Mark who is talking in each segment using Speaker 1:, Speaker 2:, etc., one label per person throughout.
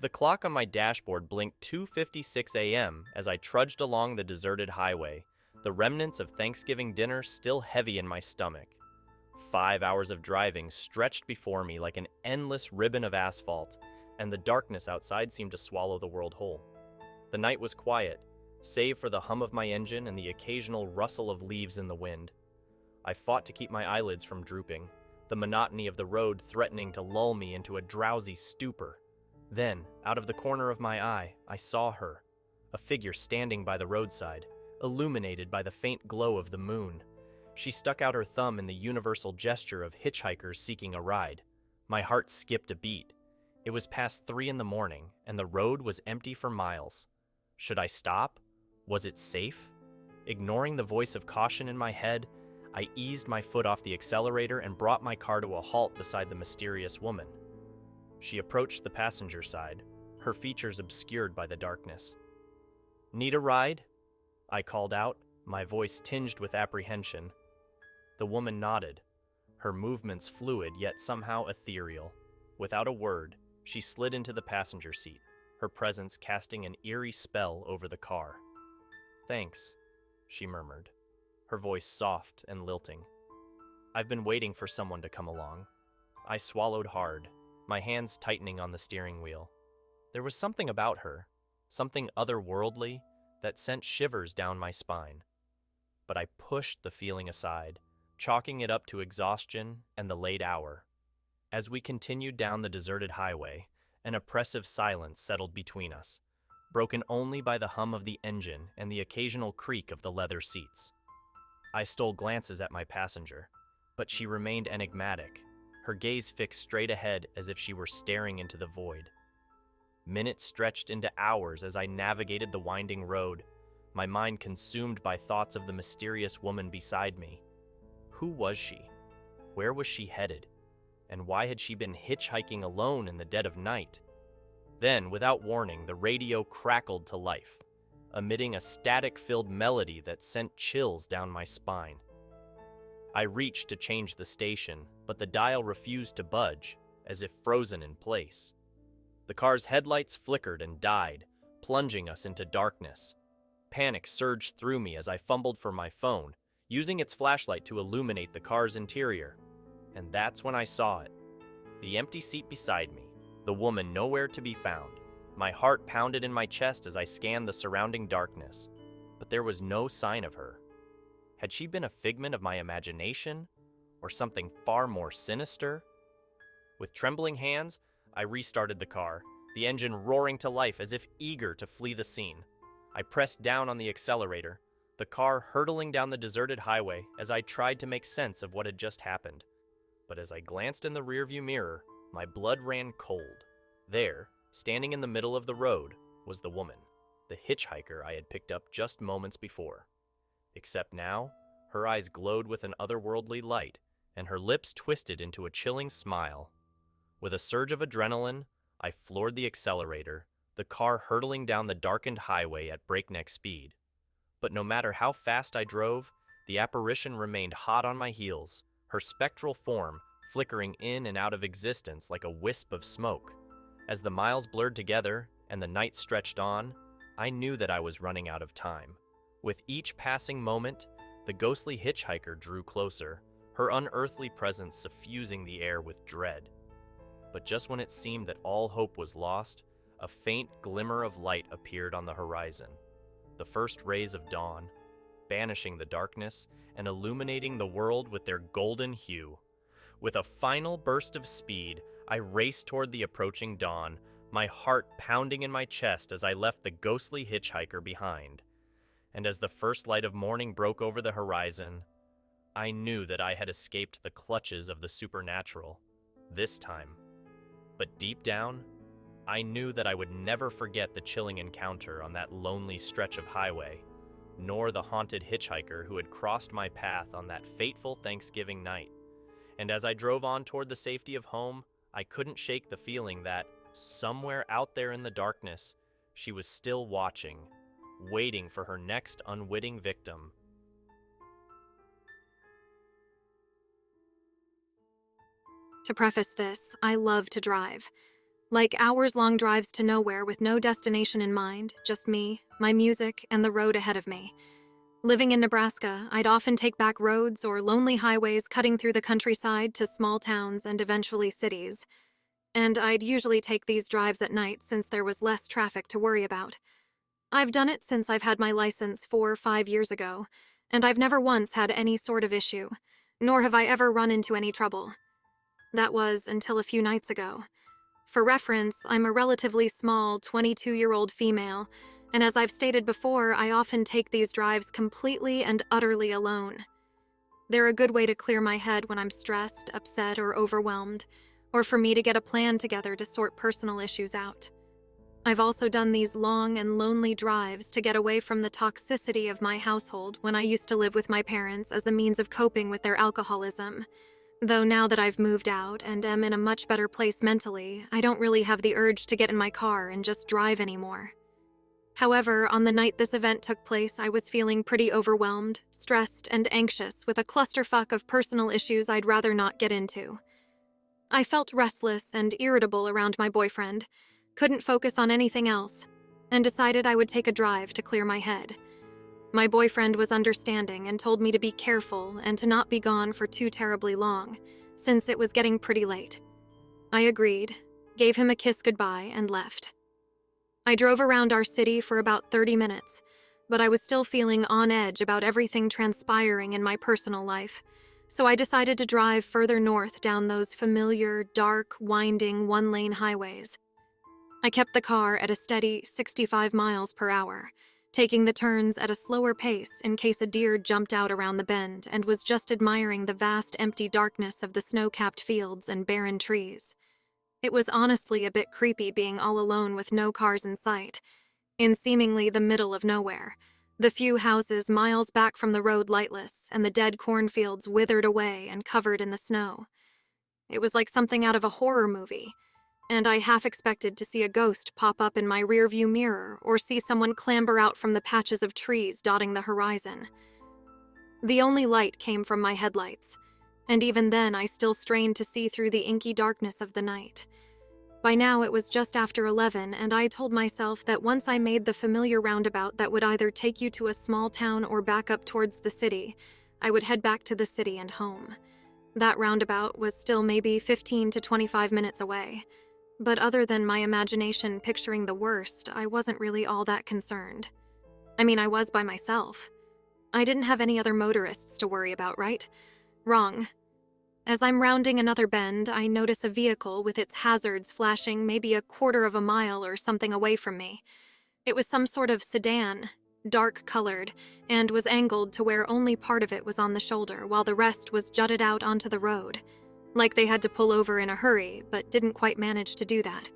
Speaker 1: The clock on my dashboard blinked 2:56 a.m. as I trudged along the deserted highway, the remnants of Thanksgiving dinner still heavy in my stomach. 5 hours of driving stretched before me like an endless ribbon of asphalt, and the darkness outside seemed to swallow the world whole. The night was quiet, save for the hum of my engine and the occasional rustle of leaves in the wind. I fought to keep my eyelids from drooping, the monotony of the road threatening to lull me into a drowsy stupor. Then, out of the corner of my eye, I saw her, a figure standing by the roadside, illuminated by the faint glow of the moon. She stuck out her thumb in the universal gesture of hitchhikers seeking a ride. My heart skipped a beat. It was past 3 in the morning, and the road was empty for miles. Should I stop? Was it safe? Ignoring the voice of caution in my head, I eased my foot off the accelerator and brought my car to a halt beside the mysterious woman. She approached the passenger side, her features obscured by the darkness. "Need a ride?" I called out, my voice tinged with apprehension. The woman nodded, her movements fluid yet somehow ethereal. Without a word, she slid into the passenger seat, her presence casting an eerie spell over the car. "Thanks," she murmured, her voice soft and lilting. "I've been waiting for someone to come along." I swallowed hard, my hands tightening on the steering wheel. There was something about her, something otherworldly, that sent shivers down my spine. But I pushed the feeling aside, chalking it up to exhaustion and the late hour. As we continued down the deserted highway, an oppressive silence settled between us, broken only by the hum of the engine and the occasional creak of the leather seats. I stole glances at my passenger, but she remained enigmatic, her gaze fixed straight ahead as if she were staring into the void. Minutes stretched into hours as I navigated the winding road, my mind consumed by thoughts of the mysterious woman beside me. Who was she? Where was she headed? And why had she been hitchhiking alone in the dead of night? Then, without warning, the radio crackled to life, emitting a static-filled melody that sent chills down my spine. I reached to change the station, but the dial refused to budge, as if frozen in place. The car's headlights flickered and died, plunging us into darkness. Panic surged through me as I fumbled for my phone, using its flashlight to illuminate the car's interior. And that's when I saw it. The empty seat beside me, the woman nowhere to be found. My heart pounded in my chest as I scanned the surrounding darkness, but there was no sign of her. Had she been a figment of my imagination, or something far more sinister? With trembling hands, I restarted the car, the engine roaring to life as if eager to flee the scene. I pressed down on the accelerator, the car hurtling down the deserted highway as I tried to make sense of what had just happened. But as I glanced in the rearview mirror, my blood ran cold. There, standing in the middle of the road, was the woman, the hitchhiker I had picked up just moments before. Except now, her eyes glowed with an otherworldly light, and her lips twisted into a chilling smile. With a surge of adrenaline, I floored the accelerator, the car hurtling down the darkened highway at breakneck speed. But no matter how fast I drove, the apparition remained hot on my heels, her spectral form flickering in and out of existence like a wisp of smoke. As the miles blurred together and the night stretched on, I knew that I was running out of time. With each passing moment, the ghostly hitchhiker drew closer, her unearthly presence suffusing the air with dread. But just when it seemed that all hope was lost, a faint glimmer of light appeared on the horizon. The first rays of dawn, banishing the darkness and illuminating the world with their golden hue. With a final burst of speed, I raced toward the approaching dawn, my heart pounding in my chest as I left the ghostly hitchhiker behind. And as the first light of morning broke over the horizon, I knew that I had escaped the clutches of the supernatural, this time. But deep down, I knew that I would never forget the chilling encounter on that lonely stretch of highway, nor the haunted hitchhiker who had crossed my path on that fateful Thanksgiving night. And as I drove on toward the safety of home, I couldn't shake the feeling that, somewhere out there in the darkness, she was still watching, waiting for her next unwitting victim.
Speaker 2: To preface this, I love to drive. like hours-long drives to nowhere with no destination in mind, just me, my music, and the road ahead of me. Living in Nebraska, I'd often take back roads or lonely highways cutting through the countryside to small towns and eventually cities. And I'd usually take these drives at night since there was less traffic to worry about. I've done it since I've had my license 4 or 5 years ago, and I've never once had any sort of issue, nor have I ever run into any trouble. That was until a few nights ago. For reference, I'm a relatively small 22-year-old female, and as I've stated before, I often take these drives completely and utterly alone. They're a good way to clear my head when I'm stressed, upset, or overwhelmed, or for me to get a plan together to sort personal issues out. I've also done these long and lonely drives to get away from the toxicity of my household when I used to live with my parents as a means of coping with their alcoholism. Though now that I've moved out and am in a much better place mentally, I don't really have the urge to get in my car and just drive anymore. However, on the night this event took place, I was feeling pretty overwhelmed, stressed, and anxious with a clusterfuck of personal issues I'd rather not get into. I felt restless and irritable around my boyfriend, couldn't focus on anything else, and decided I would take a drive to clear my head. My boyfriend was understanding and told me to be careful and to not be gone for too terribly long, since it was getting pretty late. I agreed, gave him a kiss goodbye, and left. I drove around our city for about 30 minutes, but I was still feeling on edge about everything transpiring in my personal life, so I decided to drive further north down those familiar, dark, winding, one-lane highways. I kept the car at a steady 65 miles per hour, taking the turns at a slower pace in case a deer jumped out around the bend, and was just admiring the vast empty darkness of the snow-capped fields and barren trees. It was honestly a bit creepy being all alone with no cars in sight, in seemingly the middle of nowhere, the few houses miles back from the road lightless, and the dead cornfields withered away and covered in the snow. It was like something out of a horror movie, and I half expected to see a ghost pop up in my rearview mirror or see someone clamber out from the patches of trees dotting the horizon. The only light came from my headlights, and even then I still strained to see through the inky darkness of the night. By now it was just after 11, and I told myself that once I made the familiar roundabout that would either take you to a small town or back up towards the city, I would head back to the city and home. That roundabout was still maybe 15 to 25 minutes away. But other than my imagination picturing the worst, I wasn't really all that concerned. I mean, I was by myself. I didn't have any other motorists to worry about, right? Wrong. As I'm rounding another bend, I notice a vehicle with its hazards flashing maybe a quarter of a mile or something away from me. It was some sort of sedan, dark-colored, and was angled to where only part of it was on the shoulder, while the rest was jutted out onto the road. Like they had to pull over in a hurry, but didn't quite manage to do that.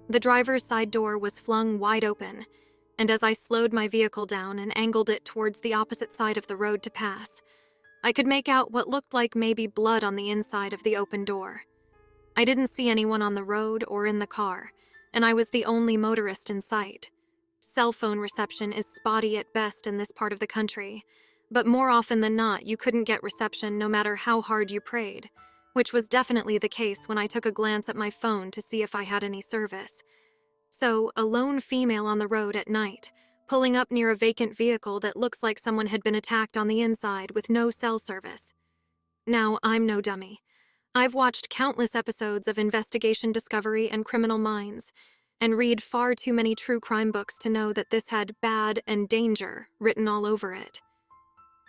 Speaker 2: The driver's side door was flung wide open, and as I slowed my vehicle down and angled it towards the opposite side of the road to pass, I could make out what looked like maybe blood on the inside of the open door. I didn't see anyone on the road or in the car, and I was the only motorist in sight. Cell phone reception is spotty at best in this part of the country, but more often than not, you couldn't get reception no matter how hard you prayed, which was definitely the case when I took a glance at my phone to see if I had any service. So, a lone female on the road at night, pulling up near a vacant vehicle that looks like someone had been attacked on the inside with no cell service. Now, I'm no dummy. I've watched countless episodes of Investigation Discovery and Criminal Minds, and read far too many true crime books to know that this had bad and danger written all over it.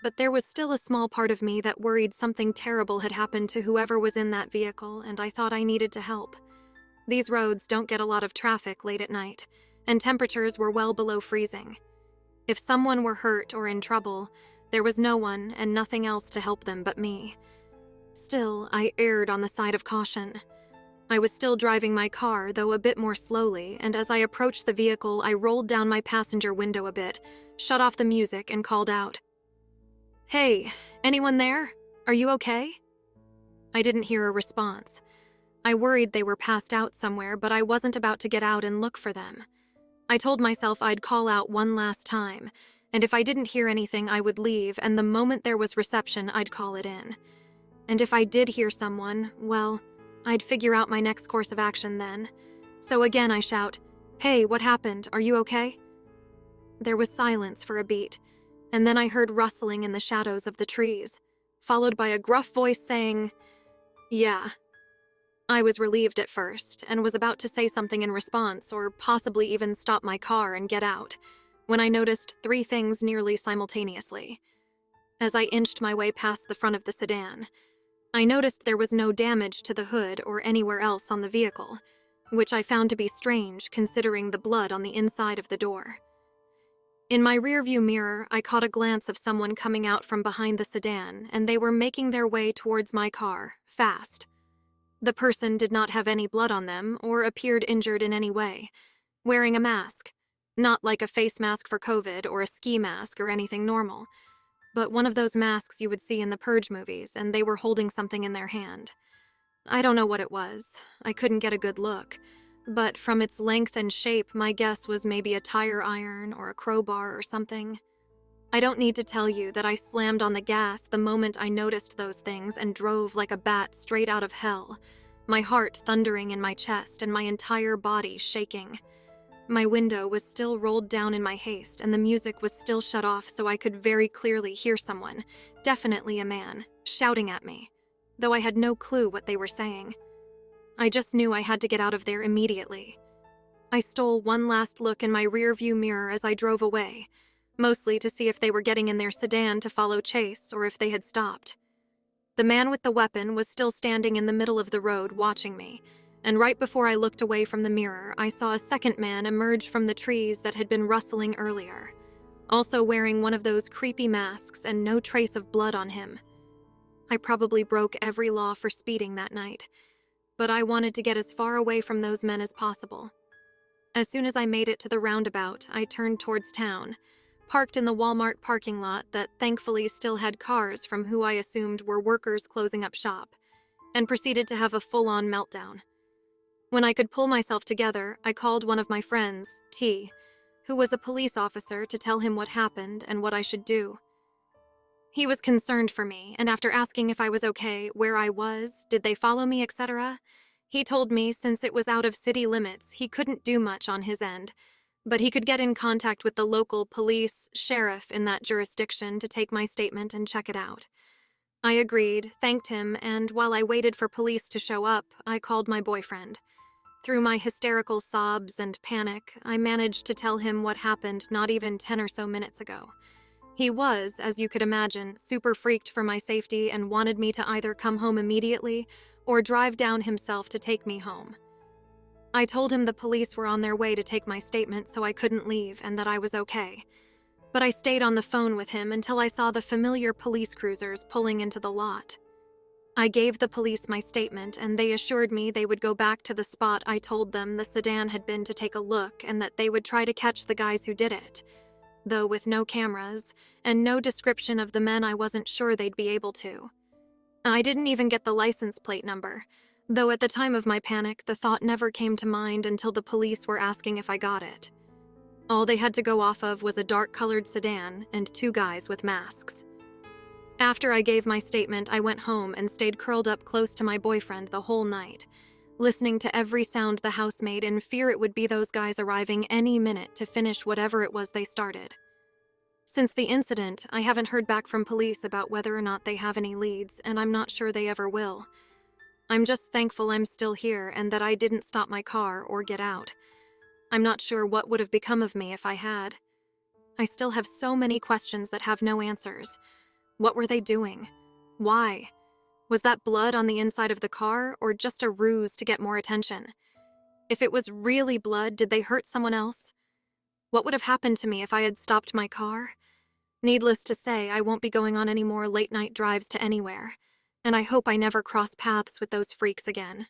Speaker 2: But there was still a small part of me that worried something terrible had happened to whoever was in that vehicle, and I thought I needed to help. These roads don't get a lot of traffic late at night, and temperatures were well below freezing. If someone were hurt or in trouble, there was no one and nothing else to help them but me. Still, I erred on the side of caution. I was still driving my car, though a bit more slowly, and as I approached the vehicle, I rolled down my passenger window a bit, shut off the music, and called out, "Hey, anyone there? Are you okay?" I didn't hear a response. I worried they were passed out somewhere, but I wasn't about to get out and look for them. I told myself I'd call out one last time, and if I didn't hear anything, I would leave, and the moment there was reception, I'd call it in. And if I did hear someone, well, I'd figure out my next course of action then. So again I shout, "Hey, what happened? Are you okay?" There was silence for a beat, and then I heard rustling in the shadows of the trees, followed by a gruff voice saying, "Yeah." I was relieved at first, and was about to say something in response, or possibly even stop my car and get out, when I noticed three things nearly simultaneously. As I inched my way past the front of the sedan, I noticed there was no damage to the hood or anywhere else on the vehicle, which I found to be strange considering the blood on the inside of the door. In my rearview mirror, I caught a glance of someone coming out from behind the sedan, and they were making their way towards my car, fast. The person did not have any blood on them or appeared injured in any way, wearing a mask, not like a face mask for COVID or a ski mask or anything normal, but one of those masks you would see in the Purge movies, and they were holding something in their hand. I don't know what it was. I couldn't get a good look, but from its length and shape, my guess was maybe a tire iron or a crowbar or something. I don't need to tell you that I slammed on the gas the moment I noticed those things and drove like a bat straight out of hell, my heart thundering in my chest and my entire body shaking. My window was still rolled down in my haste, and the music was still shut off so I could very clearly hear someone, definitely a man, shouting at me, though I had no clue what they were saying. I just knew I had to get out of there immediately. I stole one last look in my rearview mirror as I drove away, mostly to see if they were getting in their sedan to follow chase or if they had stopped. The man with the weapon was still standing in the middle of the road watching me, and right before I looked away from the mirror, I saw a second man emerge from the trees that had been rustling earlier, also wearing one of those creepy masks and no trace of blood on him. I probably broke every law for speeding that night, but I wanted to get as far away from those men as possible. As soon as I made it to the roundabout, I turned towards town, parked in the Walmart parking lot that thankfully still had cars from who I assumed were workers closing up shop, and proceeded to have a full-on meltdown. When I could pull myself together, I called one of my friends, T, who was a police officer, to tell him what happened and what I should do. He was concerned for me, and after asking if I was okay, where I was, did they follow me, etc., he told me since it was out of city limits, he couldn't do much on his end, but he could get in contact with the local police, sheriff in that jurisdiction to take my statement and check it out. I agreed, thanked him, and while I waited for police to show up, I called my boyfriend. Through my hysterical sobs and panic, I managed to tell him what happened not even 10 or so minutes ago. He was, as you could imagine, super freaked for my safety and wanted me to either come home immediately or drive down himself to take me home. I told him the police were on their way to take my statement so I couldn't leave and that I was okay. But I stayed on the phone with him until I saw the familiar police cruisers pulling into the lot. I gave the police my statement, and they assured me they would go back to the spot I told them the sedan had been to take a look, and that they would try to catch the guys who did it. Though with no cameras, and no description of the men, I wasn't sure they'd be able to. I didn't even get the license plate number, though at the time of my panic, the thought never came to mind until the police were asking if I got it. All they had to go off of was a dark-colored sedan and two guys with masks. After I gave my statement, I went home and stayed curled up close to my boyfriend the whole night, listening to every sound the house made in fear it would be those guys arriving any minute to finish whatever it was they started. Since the incident, I haven't heard back from police about whether or not they have any leads, and I'm not sure they ever will. I'm just thankful I'm still here and that I didn't stop my car or get out. I'm not sure what would have become of me if I had. I still have so many questions that have no answers. What were they doing? Why? Was that blood on the inside of the car, or just a ruse to get more attention? If it was really blood, did they hurt someone else? What would have happened to me if I had stopped my car? Needless to say, I won't be going on any more late-night drives to anywhere, and I hope I never cross paths with those freaks again.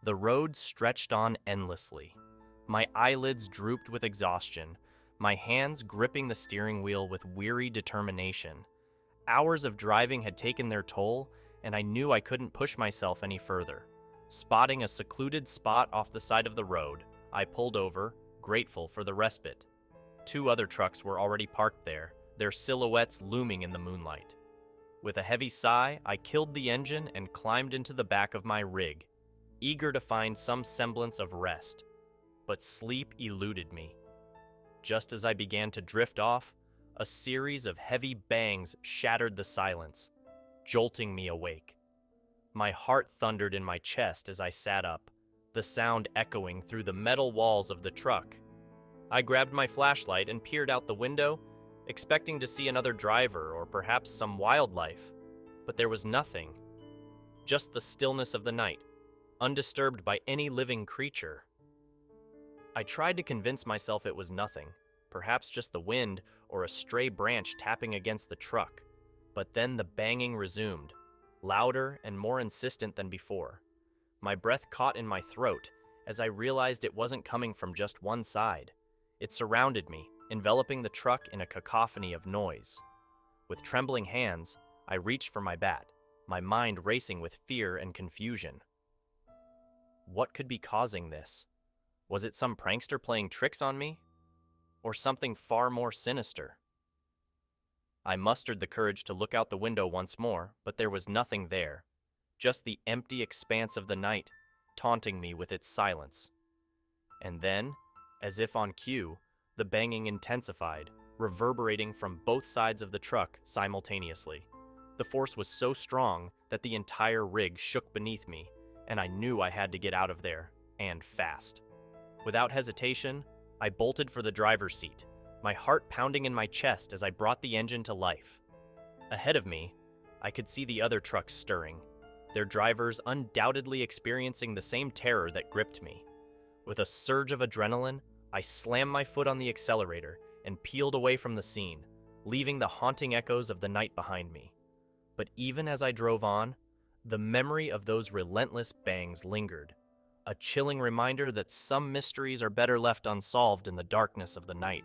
Speaker 1: The road stretched on endlessly. My eyelids drooped with exhaustion, my hands gripping the steering wheel with weary determination. Hours of driving had taken their toll, and I knew I couldn't push myself any further. Spotting a secluded spot off the side of the road, I pulled over, grateful for the respite. Two other trucks were already parked there, their silhouettes looming in the moonlight. With a heavy sigh, I killed the engine and climbed into the back of my rig, eager to find some semblance of rest. But sleep eluded me. Just as I began to drift off, a series of heavy bangs shattered the silence, jolting me awake. My heart thundered in my chest as I sat up, the sound echoing through the metal walls of the truck. I grabbed my flashlight and peered out the window, expecting to see another driver or perhaps some wildlife, but there was nothing. Just the stillness of the night, undisturbed by any living creature. I tried to convince myself it was nothing, perhaps just the wind or a stray branch tapping against the truck, but then the banging resumed, louder and more insistent than before. My breath caught in my throat as I realized it wasn't coming from just one side. It surrounded me, enveloping the truck in a cacophony of noise. With trembling hands, I reached for my bat, my mind racing with fear and confusion. What could be causing this? Was it some prankster playing tricks on me? Or something far more sinister? I mustered the courage to look out the window once more, but there was nothing there. Just the empty expanse of the night, taunting me with its silence. And then, as if on cue, the banging intensified, reverberating from both sides of the truck simultaneously. The force was so strong that the entire rig shook beneath me, and I knew I had to get out of there, and fast. Without hesitation, I bolted for the driver's seat, my heart pounding in my chest as I brought the engine to life. Ahead of me, I could see the other trucks stirring, their drivers undoubtedly experiencing the same terror that gripped me. With a surge of adrenaline, I slammed my foot on the accelerator and peeled away from the scene, leaving the haunting echoes of the night behind me. But even as I drove on, the memory of those relentless bangs lingered, a chilling reminder that some mysteries are better left unsolved in the darkness of the night.